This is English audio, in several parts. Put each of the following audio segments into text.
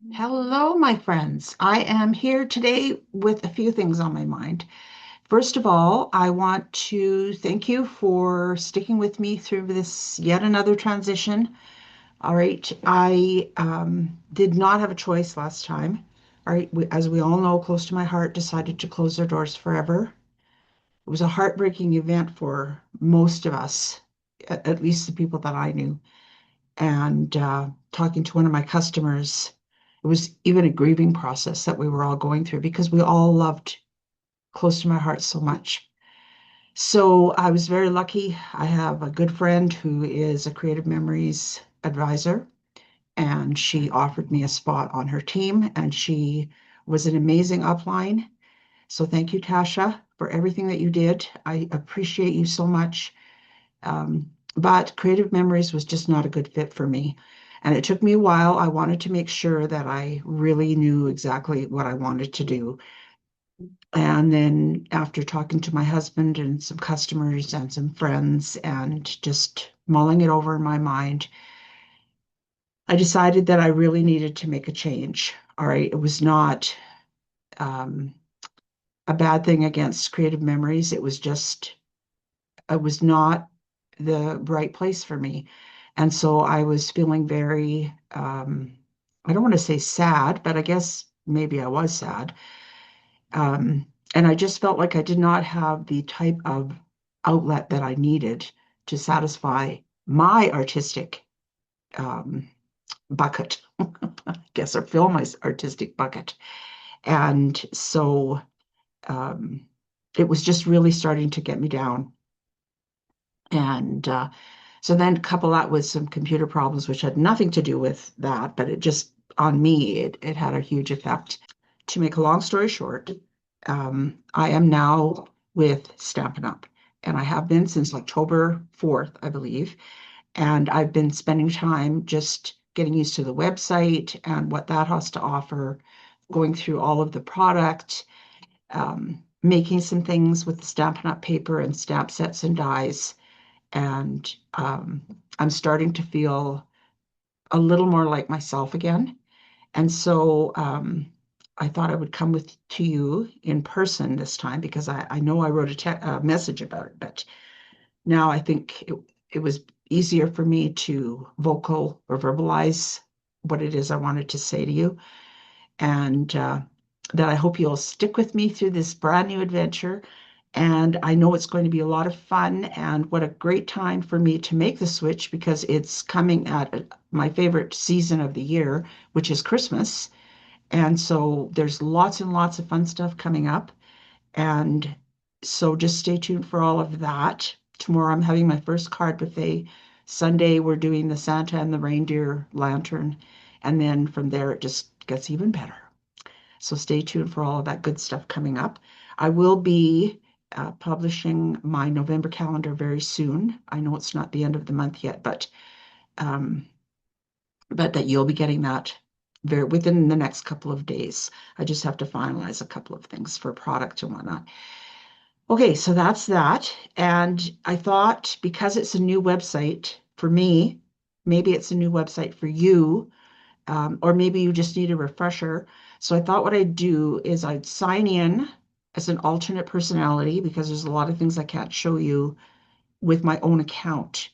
Hello, my friends. I am here today with a few things on my mind. First of all, I want to thank you for sticking with me through this yet another transition. All right, I did not have a choice last time. All right, as we all know, Close to My Heart decided to close their doors forever. It was a heartbreaking event for most of us, at least the people that I knew. And talking to one of my customers, it was even a grieving process that we were all going through because we all loved Close to My Heart so much. So I was very lucky. I have a good friend who is a Creative Memories advisor, and she offered me a spot on her team, and she was an amazing upline. So thank you, Tasha, for everything that you did. I appreciate you so much. But Creative Memories was just not a good fit for me. And it took me a while. I wanted to make sure that I really knew exactly what I wanted to do. And then after talking to my husband and some customers and some friends and just mulling it over in my mind, I decided that I really needed to make a change. All right. It was not um, a bad thing against Creative Memories. It was not the right place for me. And so I was feeling very, I don't want to say sad, but I guess maybe I was sad. Um, and I just felt like I did not have the type of outlet that I needed to satisfy my artistic um, bucket, I guess, or fill my artistic bucket. And so um, it was just really starting to get me down. And so then couple that with some computer problems, which had nothing to do with that, but it just on me, it had a huge effect. To make a long story short, I am now with Stampin' Up, and I have been since October 4th, I believe. And I've been spending time just getting used to the website and what that has to offer, going through all of the product, making some things with the Stampin' Up paper and stamp sets and dies, and I'm starting to feel a little more like myself again. And so I thought I would come with to you in person this time because I know I wrote a message about it, but now I think it was easier for me to vocal or verbalize what it is I wanted to say to you. And that I hope you'll stick with me through this brand new adventure. And I know it's going to be a lot of fun, and what a great time for me to make the switch because it's coming at my favorite season of the year, which is Christmas. And so there's lots and lots of fun stuff coming up. And so just stay tuned for all of that. Tomorrow I'm having my first card buffet. Sunday we're doing the Santa and the reindeer lantern. And then from there it just gets even better. So stay tuned for all of that good stuff coming up. I will be publishing my November calendar very soon. I know it's not the end of the month yet, um, but that you'll be getting that very within the next couple of days. I just have to finalize a couple of things for product and whatnot. Okay, so that's that. And I thought because it's a new website for me, maybe it's a new website for you, or maybe you just need a refresher. So I thought what I'd do is I'd sign in as an alternate personality because there's a lot of things I can't show you with my own account.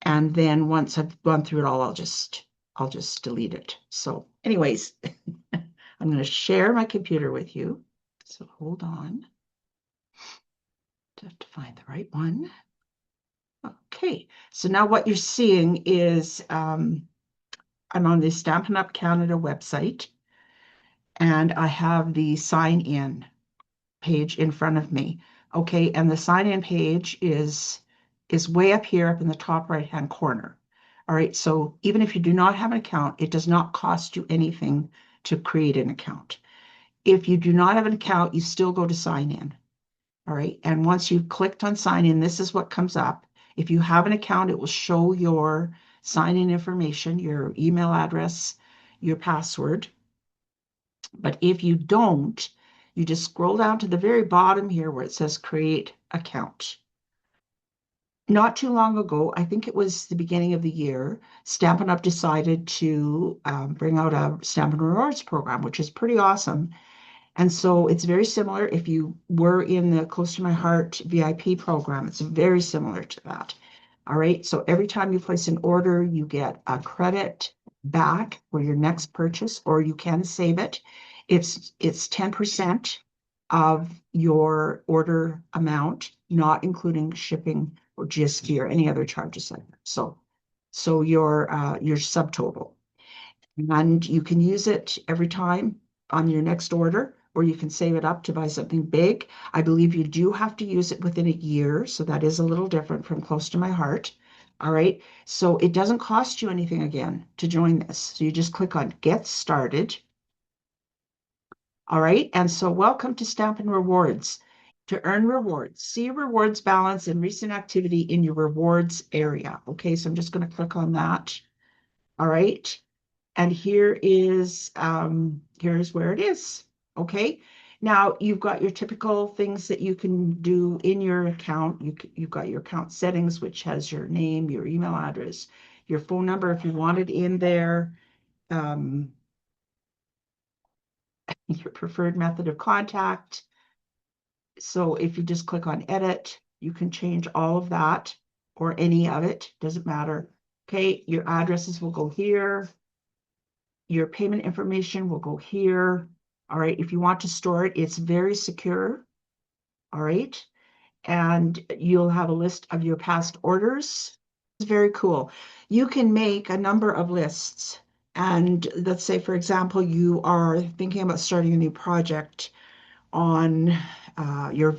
And then once I've gone through it all, I'll just delete it. So anyways, I'm going to share my computer with you. So hold on. I have to find the right one. Okay, so now what you're seeing is I'm on the Stampin' Up Canada website, and I have the sign in page in front of me. Okay, and the sign in page is way up here up in the top right hand corner. All right, so even if you do not have an account, it does not cost you anything to create an account. If you do not have an account, you still go to sign in. All right, and once you've clicked on sign in, this is what comes up. If you have an account, it will show your sign in information, your email address, your password. But if you don't, you just scroll down to the very bottom here where it says create account. not too long ago, I think it was the beginning of the year, Stampin' Up! Decided to bring out a Stampin' Rewards program, which is pretty awesome. And so it's very similar. If you were in the Close to My Heart VIP program, it's very similar to that. All right. So every time you place an order, you get a credit back for your next purchase, or you can save it. It's 10% of your order amount, not including shipping or GST or any other charges like that. So your subtotal. And you can use it every time on your next order, or you can save it up to buy something big. I believe you do have to use it within a year, so that is a little different from Close to My Heart. All right, so it doesn't cost you anything again to join this. So you just click on Get Started. All right, and so welcome to Stampin' Rewards. To earn rewards, see your rewards balance and recent activity in your rewards area. Okay, so I'm just going to click on that. All right. And here's where it is. Okay. Now you've got your typical things that you can do in your account. You've got your account settings, which has your name, your email address, your phone number if you want it in there, um, your preferred method of contact. So if you just click on edit, you can change all of that or any of it, doesn't matter. Okay, your addresses will go here. Your payment information will go here. All right. If you want to store it, it's very secure. All right. And you'll have a list of your past orders. It's very cool. You can make a number of lists. And let's say, for example, you are thinking about starting a new project on your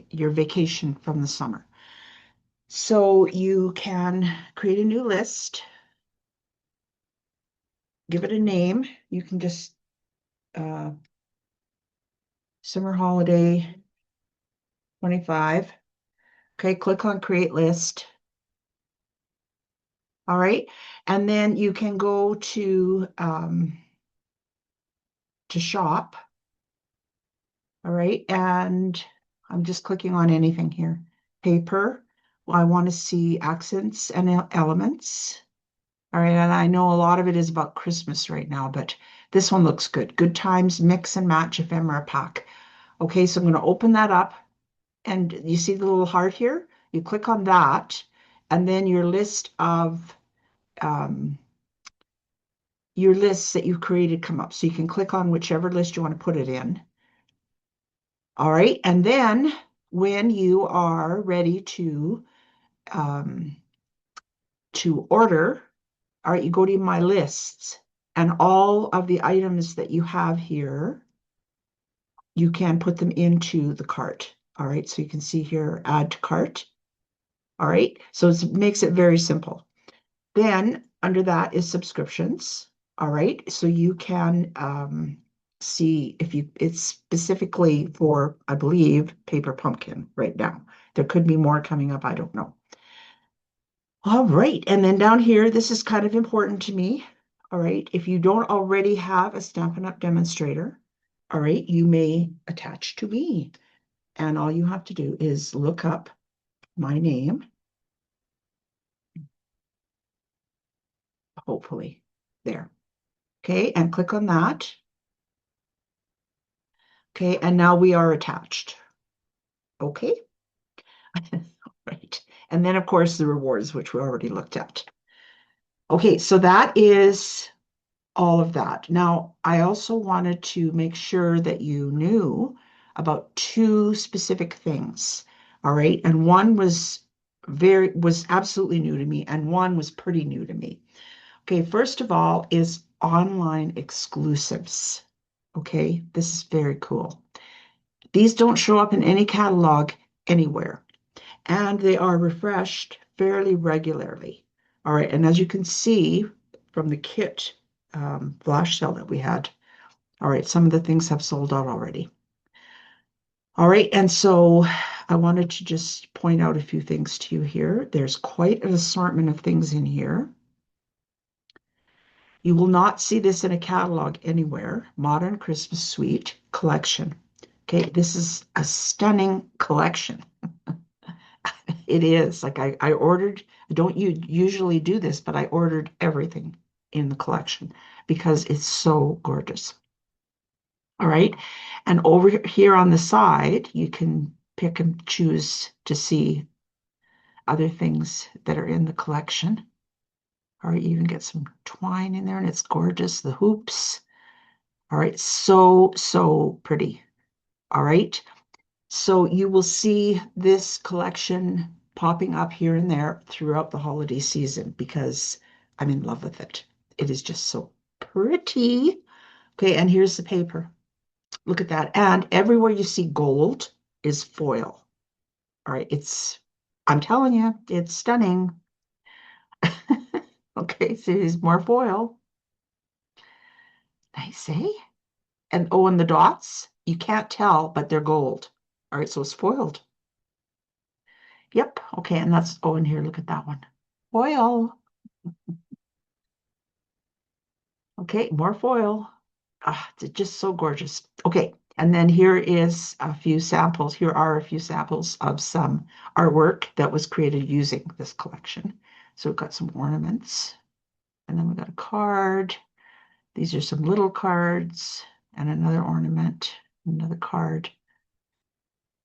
your vacation from the summer. So you can create a new list, give it a name. You can just uh, summer holiday 25. Okay, click on create list. All right. And then you can go to shop. All right. And I'm just clicking on anything here. Paper. Well, I want to see accents and elements. All right. And I know a lot of it is about Christmas right now, but this one looks good. Good Times Mix and Match Ephemera Pack. Okay, so I'm going to open that up. And you see the little heart here? You click on that, and then um, your lists that you've created come up. So you can click on whichever list you want to put it in. All right, and then when you are ready um, to order, all right, you go to My Lists, and all of the items that you have here, you can put them into the cart. All right, so you can see here, add to cart. All right, so it makes it very simple. Then under that is subscriptions. All right, so you can see if it's specifically for, I believe, Paper Pumpkin right now. There could be more coming up, I don't know. All right, and then down here, this is kind of important to me. All right, if you don't already have a Stampin' Up! Demonstrator, all right, you may attach to me. And all you have to do is look up my name, hopefully, there. Okay, and click on that. Okay, and now we are attached. Okay, right. And then, of course, the rewards, which we already looked at. Okay, so that is all of that. Now, I also wanted to make sure that you knew about two specific things. All right, and one was absolutely new to me, and one was pretty new to me. Okay, first of all is online exclusives. Okay, this is very cool. These don't show up in any catalog anywhere, and they are refreshed fairly regularly. All right, and as you can see from the kit flash sale that we had, all right, some of the things have sold out already. All right, and so I wanted to just point out a few things to you here. There's quite an assortment of things in here. You will not see this in a catalog anywhere. Modern Christmas Suite collection. Okay, this is a stunning collection. It is like I ordered, I don't usually do this, but I ordered everything in the collection because it's so gorgeous. All right. And over here on the side, you can pick and choose to see other things that are in the collection. All right, you even get some twine in there and it's gorgeous. The hoops. All right, so pretty. All right. So you will see this collection popping up here and there throughout the holiday season because I'm in love with it. It is just so pretty. Okay, and here's the paper. Look at that. And everywhere you see gold is foil. All right, I'm telling you, it's stunning. Okay, so there's more foil. Nice, eh? And oh, and the dots, you can't tell, but they're gold. All right, so it's foiled. Yep. Okay, and that's, oh, and here, look at that one. Foil. Okay, more foil. Ah, it's just so gorgeous. Okay, and then here is a few samples. Here are a few samples of some artwork that was created using this collection. So we've got some ornaments, and then we've got a card. These are some little cards, and another ornament, another card.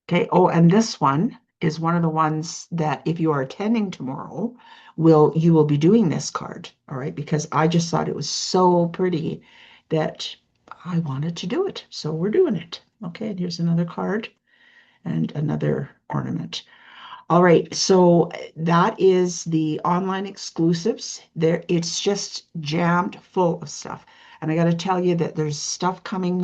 Okay, oh, and this one is one of the ones that if you are attending tomorrow, you will be doing this card, all right? Because I just thought it was so pretty that I wanted to do it. So we're doing it. Okay, and here's another card and another ornament. All right, so that is the online exclusives. There, it's just jammed full of stuff. And I got to tell you that there's stuff coming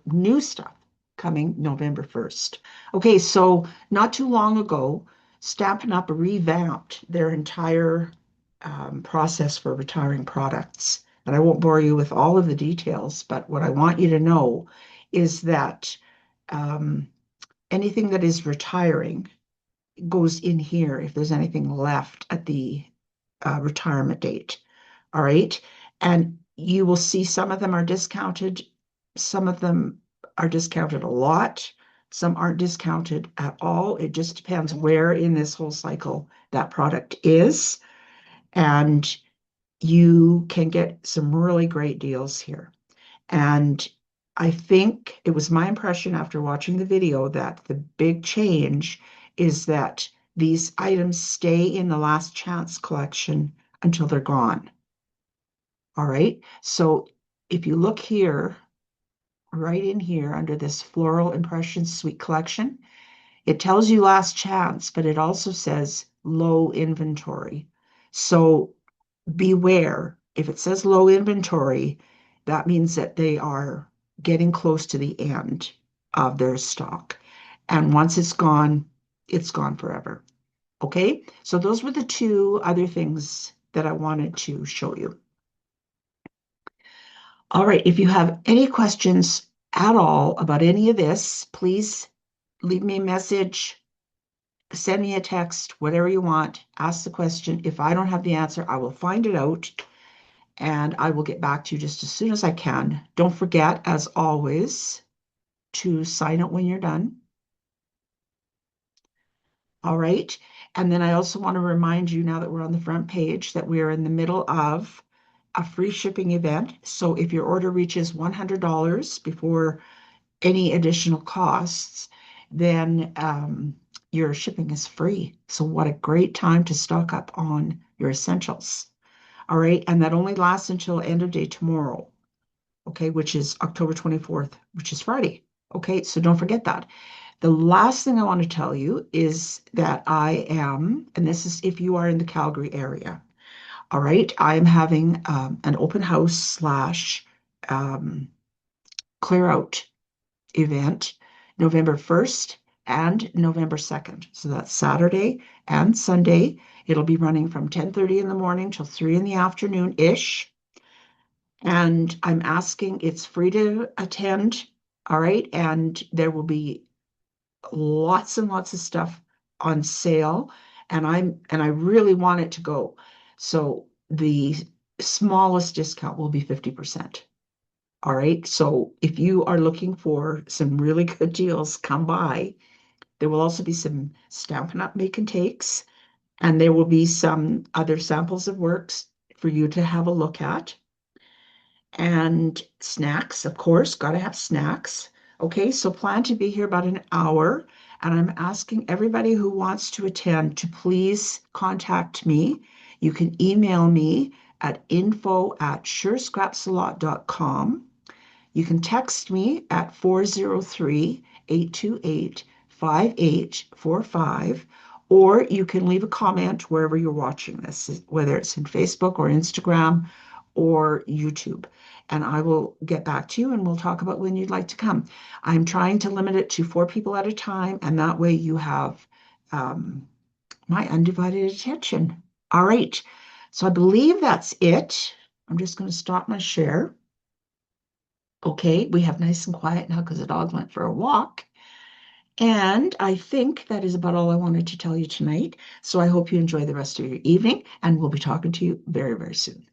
new stuff coming November 1st. Okay, so not too long ago, Stampin' Up! Revamped their entire process for retiring products. And I won't bore you with all of the details, but what I want you to know is that um, anything that is retiring goes in here if there's anything left at the retirement date. All right. And you will see some of them are discounted. Some of them are discounted a lot. Some aren't discounted at all. It just depends where in this whole cycle that product is. And you can get some really great deals here. And I think it was my impression after watching the video that the big change is that these items stay in the last chance collection until they're gone. All right. So if you look here, right in here under this Floral Impressions Suite Collection, it tells you last chance, but it also says low inventory. So beware. If it says low inventory, that means that they are getting close to the end of their stock. And once it's gone forever. Okay, so those were the two other things that I wanted to show you. All right, if you have any questions at all about any of this, please leave me a message, send me a text, whatever you want, ask the question. If I don't have the answer, I will find it out and I will get back to you just as soon as I can. Don't forget, as always, to sign out when you're done. All right. And then I also want to remind you now that we're on the front page that we are in the middle of a free shipping event. So if your order reaches $100 before any additional costs, then your shipping is free. So what a great time to stock up on your essentials. All right. And that only lasts until end of day tomorrow. Okay, which is October 24th, which is Friday. Okay, so don't forget that. The last thing I want to tell you is that I am, and this is if you are in the Calgary area, all right, I am having an open house slash clear out event November 1st and November 2nd. So that's Saturday and Sunday. It'll be running from 10:30 in the morning till 3 in the afternoon-ish. And I'm asking, it's free to attend, all right? And there will be lots and lots of stuff on sale, and I really want it to go. So the smallest discount will be 50%. All right. So if you are looking for some really good deals, come by. There will also be some Stampin' Up! Make and Takes, and there will be some other samples of works for you to have a look at. And snacks, of course, got to have snacks. Okay, so plan to be here about an hour. And I'm asking everybody who wants to attend to please contact me. You can email me at info@surescrapsalot.com. You can text me at 403-828-5845, or you can leave a comment wherever you're watching this, whether it's in Facebook or Instagram or YouTube. And I will get back to you and we'll talk about when you'd like to come. I'm trying to limit it to 4 people at a time, and that way you have my undivided attention. All right. So I believe that's it. I'm just going to stop my share. Okay, we have nice and quiet now because the dog went for a walk. And I think that is about all I wanted to tell you tonight. So I hope you enjoy the rest of your evening, and we'll be talking to you very, very soon.